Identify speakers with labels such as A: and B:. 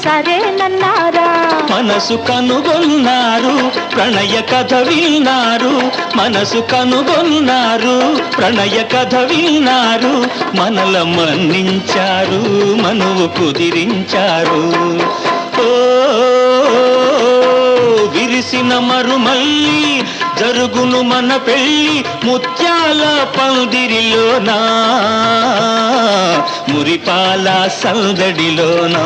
A: సరేనన్నారా?
B: మనసు కనుగొన్నారు, ప్రణయ కథ విన్నారు. మనసు కనుగొన్నారు, ప్రణయ కథ విన్నారు. మనల మన్నించారు, మనువు కుదిరించారు. ఓ విరిసిన మరుమల్లి జరుగును మన పెళ్ళి ముత్యాల పందిరిలోనా, మురిపాల సందడిలోనా.